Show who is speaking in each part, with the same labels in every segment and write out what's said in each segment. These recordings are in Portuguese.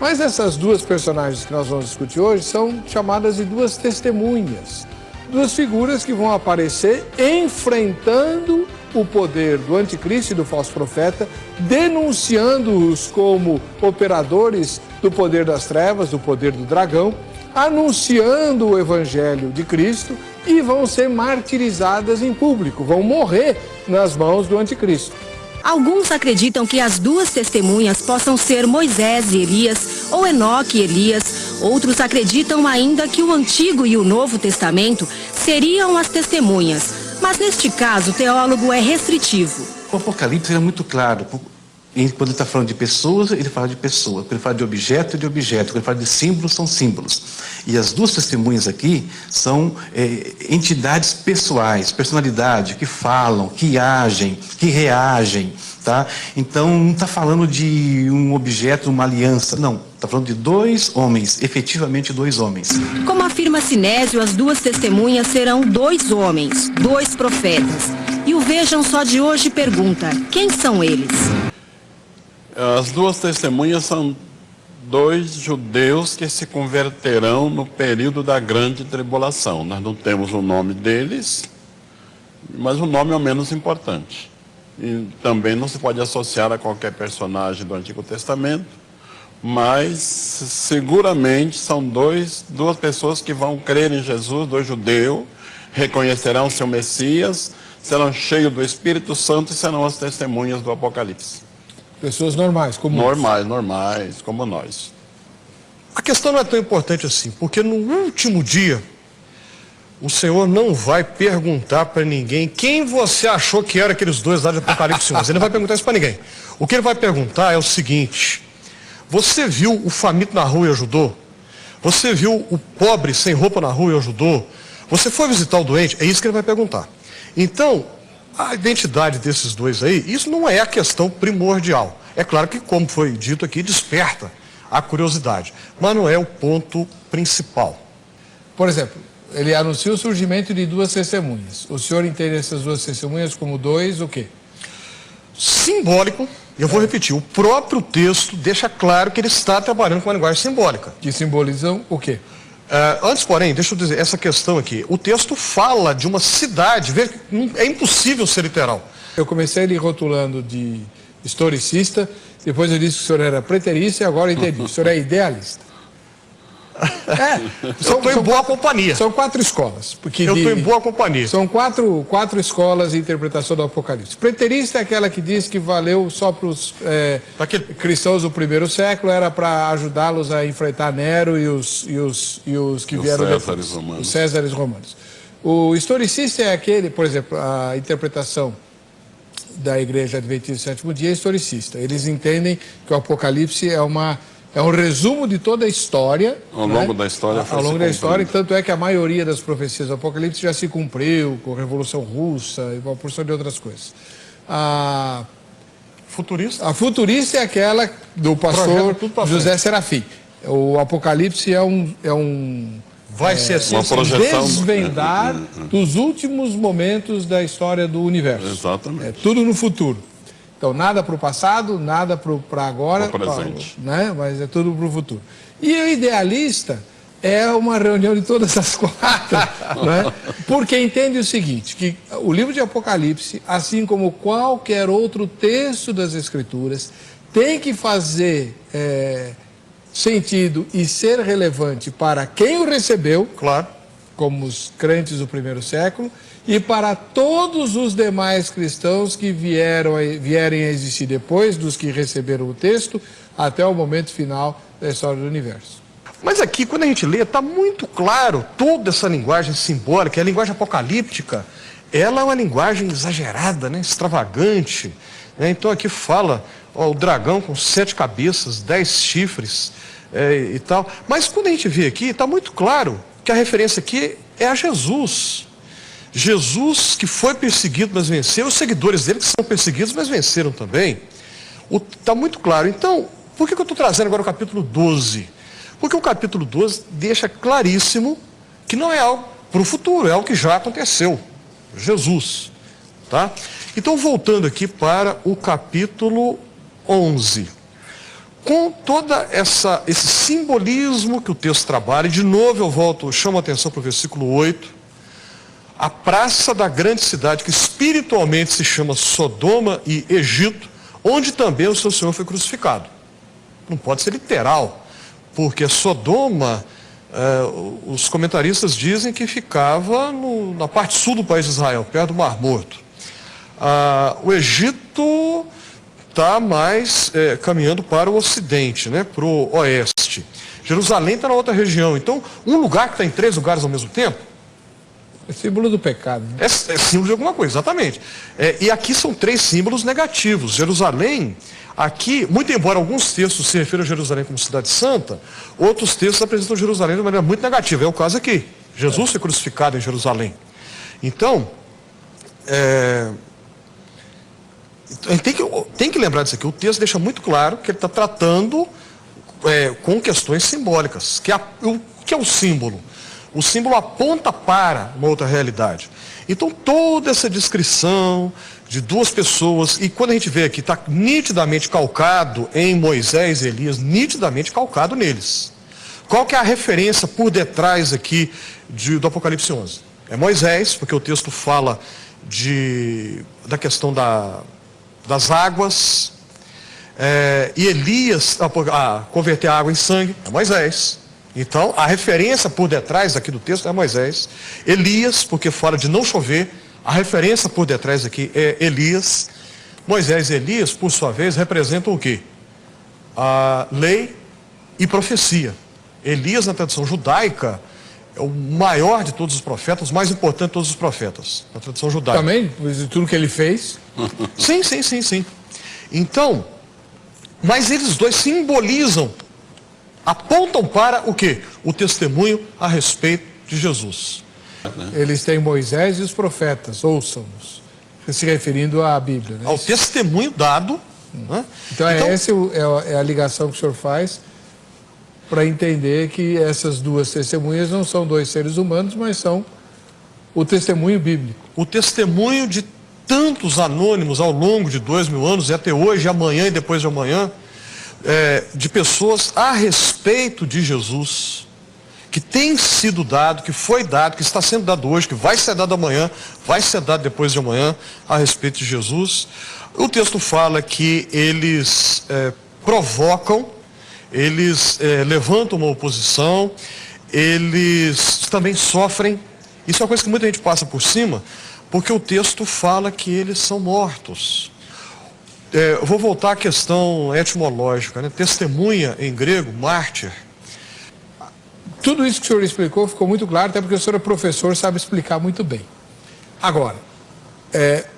Speaker 1: Mas essas duas personagens que nós vamos discutir hoje são chamadas de duas testemunhas. Duas figuras que vão aparecer enfrentando o poder do anticristo e do falso profeta, denunciando-os como operadores do poder das trevas, do poder do dragão, anunciando o evangelho de Cristo e vão ser martirizadas em público, vão morrer nas mãos do anticristo.
Speaker 2: Alguns acreditam que as duas testemunhas possam ser Moisés e Elias ou Enoque e Elias. Outros acreditam ainda que o Antigo e o Novo Testamento seriam as testemunhas. Mas neste caso, o teólogo é restritivo.
Speaker 3: O Apocalipse é muito claro. Quando ele está falando de pessoas, ele fala de pessoa. Quando ele fala de objeto, é de objeto. Quando ele fala de símbolos, são símbolos. E as duas testemunhas aqui são entidades pessoais, personalidade, que falam, que agem, que reagem. Tá? Então, não está falando de um objeto, uma aliança. Não, está falando de dois homens, efetivamente dois homens.
Speaker 2: Como afirma Sinésio, as duas testemunhas serão dois homens, dois profetas. E o Vejam Só de hoje pergunta, quem são eles?
Speaker 4: As duas testemunhas são dois judeus que se converterão no período da grande tribulação. Nós não temos o nome deles, mas o nome é o menos importante. E também não se pode associar a qualquer personagem do Antigo Testamento, mas seguramente são duas pessoas que vão crer em Jesus, dois judeus, reconhecerão seu Messias, serão cheios do Espírito Santo e serão as testemunhas do Apocalipse.
Speaker 1: Pessoas normais, como
Speaker 4: normais, como nós.
Speaker 5: A questão não é tão importante assim, porque no último dia, o Senhor não vai perguntar para ninguém quem você achou que era aqueles dois lá de Apocalipse 11. Ele não vai perguntar isso para ninguém. O que ele vai perguntar é o seguinte: você viu o faminto na rua e ajudou? Você viu o pobre sem roupa na rua e ajudou? Você foi visitar o doente? É isso que ele vai perguntar. Então, a identidade desses dois aí, isso não é a questão primordial. É claro que, como foi dito aqui, desperta a curiosidade, mas não é o ponto principal.
Speaker 1: Por exemplo, ele anuncia o surgimento de duas testemunhas. O senhor entende essas duas testemunhas como dois o quê?
Speaker 5: Simbólico. Eu vou repetir, o próprio texto deixa claro que ele está trabalhando com uma linguagem simbólica.
Speaker 1: Que simbolizam o quê?
Speaker 5: Antes, porém, deixa eu dizer, essa questão aqui, o texto fala de uma cidade, veja, é impossível ser literal.
Speaker 1: Eu comecei ele rotulando de historicista, depois eu disse que o senhor era preterista e agora eu entendi, o senhor é idealista.
Speaker 5: Eu estou em boa companhia.
Speaker 1: São quatro escolas.
Speaker 5: Eu estou em boa companhia.
Speaker 1: São quatro escolas de interpretação do Apocalipse. Preterista é aquela que diz que valeu só para os cristãos do primeiro século, era para ajudá-los a enfrentar Nero e os que vieram depois. Os Césares romanos. O historicista é aquele, por exemplo, a interpretação da Igreja Adventista do Sétimo Dia é historicista. Eles entendem que o Apocalipse é um resumo de toda a história.
Speaker 4: Ao longo da história.
Speaker 1: Ao longo da história, tanto é que a maioria das profecias do Apocalipse já se cumpriu, com a Revolução Russa e uma porção de outras coisas. A futurista é aquela do pastor José Serafim. O Apocalipse
Speaker 5: vai ser assim,
Speaker 1: uma projeção, desvendar dos últimos momentos da história do universo.
Speaker 4: Exatamente.
Speaker 1: É tudo no futuro. Então, nada para o passado, nada para agora, né? Mas é tudo para o futuro. E o idealista é uma reunião de todas as quatro, né? Porque entende o seguinte, que o livro de Apocalipse, assim como qualquer outro texto das Escrituras, tem que fazer sentido e ser relevante para quem o recebeu,
Speaker 5: claro,
Speaker 1: como os crentes do primeiro século, e para todos os demais cristãos que vierem a existir depois dos que receberam o texto, até o momento final da história do universo.
Speaker 5: Mas aqui, quando a gente lê, está muito claro toda essa linguagem simbólica, a linguagem apocalíptica, ela é uma linguagem exagerada, né, extravagante. Né? Então aqui fala o dragão com 7 cabeças, 10 chifres e tal. Mas quando a gente vê aqui, está muito claro que a referência aqui é a Jesus. Jesus que foi perseguido, mas venceu, os seguidores dele que são perseguidos, mas venceram também. Está muito claro. Então, por que eu estou trazendo agora o capítulo 12? Porque o capítulo 12 deixa claríssimo que não é algo para o futuro, é algo que já aconteceu. Jesus. Tá? Então, voltando aqui para o capítulo 11. com toda esse simbolismo que o texto trabalha, e de novo eu chamo a atenção para o versículo 8, a praça da grande cidade, que espiritualmente se chama Sodoma e Egito, onde também o seu Senhor foi crucificado. Não pode ser literal, porque Sodoma, os comentaristas dizem que ficava na parte sul do país de Israel, perto do Mar Morto. O Egito está mais caminhando para o ocidente, né, para o oeste. Jerusalém está na outra região. Então, um lugar que está em 3 lugares ao mesmo tempo,
Speaker 1: é símbolo do pecado. Né?
Speaker 5: É símbolo de alguma coisa, exatamente. E aqui são 3 símbolos negativos. Jerusalém, aqui, muito embora alguns textos se refiram a Jerusalém como cidade santa, outros textos apresentam Jerusalém de maneira muito negativa. É o caso aqui. Jesus foi crucificado em Jerusalém. Então, a gente tem que lembrar disso aqui. O texto deixa muito claro que ele está tratando com questões simbólicas. O que é o símbolo? O símbolo aponta para uma outra realidade. Então, toda essa descrição de 2 pessoas, e quando a gente vê aqui, está nitidamente calcado em Moisés e Elias, nitidamente calcado neles. Qual que é a referência por detrás aqui do Apocalipse 11? É Moisés, porque o texto fala da questão das águas, e Elias, converter a água em sangue, é Moisés. Então, a referência por detrás aqui do texto é Moisés. Elias, porque fala de não chover, a referência por detrás aqui é Elias. Moisés e Elias, por sua vez, representam o quê? A lei e profecia. Elias, na tradição judaica, é o maior de todos os profetas, o mais importante de todos os profetas, na tradição judaica.
Speaker 1: Também, de tudo que ele fez?
Speaker 5: Sim. Então, mas eles 2 simbolizam, apontam para o quê? O testemunho a respeito de Jesus.
Speaker 1: Eles têm Moisés e os profetas, ouçam-nos. Se referindo à Bíblia. Né?
Speaker 5: Ao testemunho dado. Né?
Speaker 1: Então, essa é a ligação que o senhor faz para entender que essas 2 testemunhas não são 2 seres humanos, mas são o testemunho bíblico.
Speaker 5: O testemunho de tantos anônimos ao longo de 2000 anos, e até hoje, amanhã e depois de amanhã, de pessoas a respeito de Jesus, que tem sido dado, que foi dado, que está sendo dado hoje, que vai ser dado amanhã, vai ser dado depois de amanhã, a respeito de Jesus. O texto fala que eles provocam, eles levantam uma oposição, eles também sofrem. Isso é uma coisa que muita gente passa por cima, porque o texto fala que eles são mortos. Eu vou voltar à questão etimológica, né? Testemunha em grego, mártir.
Speaker 1: Tudo isso que o senhor explicou ficou muito claro, até porque o senhor é professor, sabe explicar muito bem. Agora,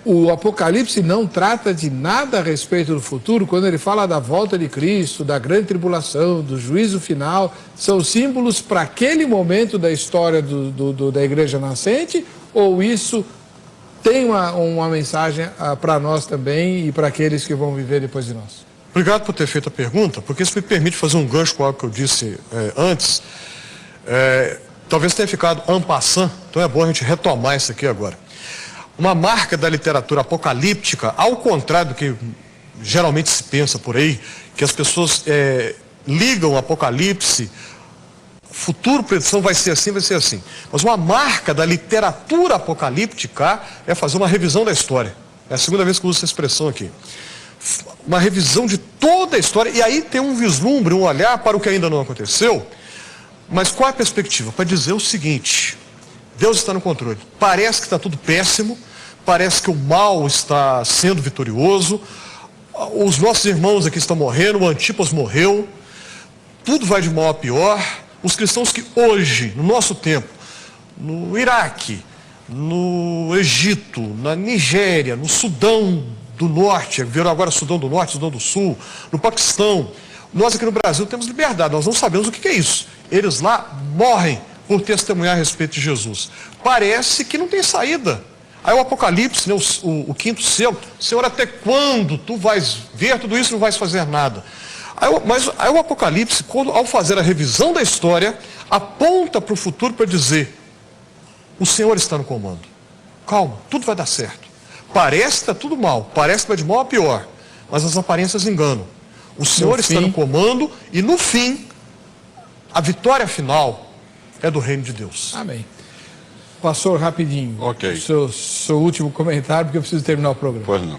Speaker 1: o Apocalipse não trata de nada a respeito do futuro, quando ele fala da volta de Cristo, da grande tribulação, do juízo final, são símbolos para aquele momento da história da igreja nascente, ou isso tem uma mensagem para nós também e para aqueles que vão viver depois de nós?
Speaker 5: Obrigado por ter feito a pergunta, porque isso me permite fazer um gancho com algo que eu disse antes. Talvez tenha ficado en passant, então é bom a gente retomar isso aqui agora. Uma marca da literatura apocalíptica, ao contrário do que geralmente se pensa por aí, que as pessoas ligam o Apocalipse, futuro, predição, vai ser assim, vai ser assim. Mas uma marca da literatura apocalíptica é fazer uma revisão da história. É a segunda vez que eu uso essa expressão aqui. Uma revisão de toda a história, e aí tem um vislumbre, um olhar para o que ainda não aconteceu. Mas qual é a perspectiva? Para dizer o seguinte: Deus está no controle. Parece que está tudo péssimo, parece que o mal está sendo vitorioso, os nossos irmãos aqui estão morrendo, o Antipas morreu, tudo vai de mal a pior. Os cristãos que hoje, no nosso tempo, no Iraque, no Egito, na Nigéria, no Sudão do Norte, viram agora Sudão do Norte, Sudão do Sul, no Paquistão, nós aqui no Brasil temos liberdade, nós não sabemos o que é isso. Eles lá morrem por testemunhar a respeito de Jesus. Parece que não tem saída. Aí o Apocalipse, né, o quinto selo, Senhor, até quando tu vais ver tudo isso e não vais fazer nada? Aí o Apocalipse, ao fazer a revisão da história, aponta para o futuro para dizer: o Senhor está no comando. Calma, tudo vai dar certo. Parece que está tudo mal, parece que vai de mal a pior, mas as aparências enganam. O Senhor está no
Speaker 1: fim.
Speaker 5: comando e no fim, a vitória final é do reino de Deus.
Speaker 1: Amém. Pastor, rapidinho.
Speaker 4: Ok.
Speaker 1: Seu último comentário, porque eu preciso terminar o programa.
Speaker 4: Pois não.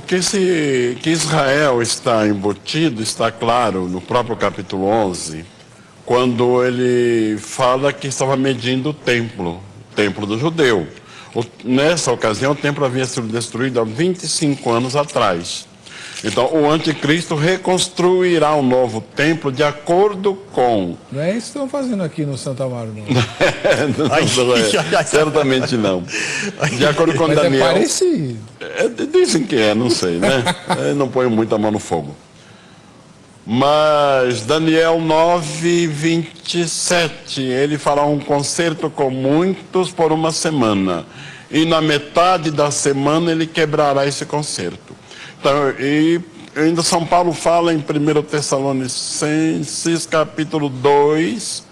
Speaker 4: Que Israel está embutido, está claro no próprio capítulo 11, quando ele fala que estava medindo o templo do judeu. Nessa ocasião, o templo havia sido destruído há 25 anos atrás. Então, o anticristo reconstruirá um novo templo de acordo com...
Speaker 1: Não é isso que estão fazendo aqui no Santa Amaro, não.
Speaker 4: Certamente não. De acordo com
Speaker 1: Mas
Speaker 4: Daniel...
Speaker 1: é parecido.
Speaker 4: Dizem que não sei, né? Eu não ponho muita mão no fogo. Mas Daniel 9:27, ele fará um concerto com muitos por uma semana. E na metade da semana ele quebrará esse concerto. Então, e ainda São Paulo fala em 1 Tessalonicenses, capítulo 2,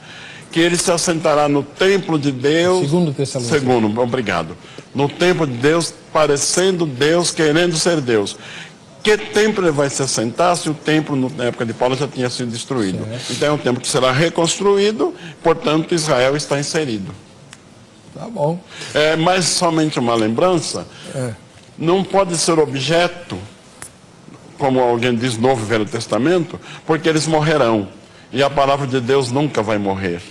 Speaker 4: que ele se assentará no templo de Deus.
Speaker 1: 2 Tessalonicenses.
Speaker 4: Obrigado. No templo de Deus, parecendo Deus, querendo ser Deus. Que templo ele vai se assentar se o templo, na época de Paulo, já tinha sido destruído? Certo. Então é um templo que será reconstruído, portanto Israel está inserido.
Speaker 1: Tá bom.
Speaker 4: Mas somente uma lembrança, não pode ser objeto, como alguém diz no Novo e Velho Testamento, porque eles morrerão. E a palavra de Deus nunca vai morrer.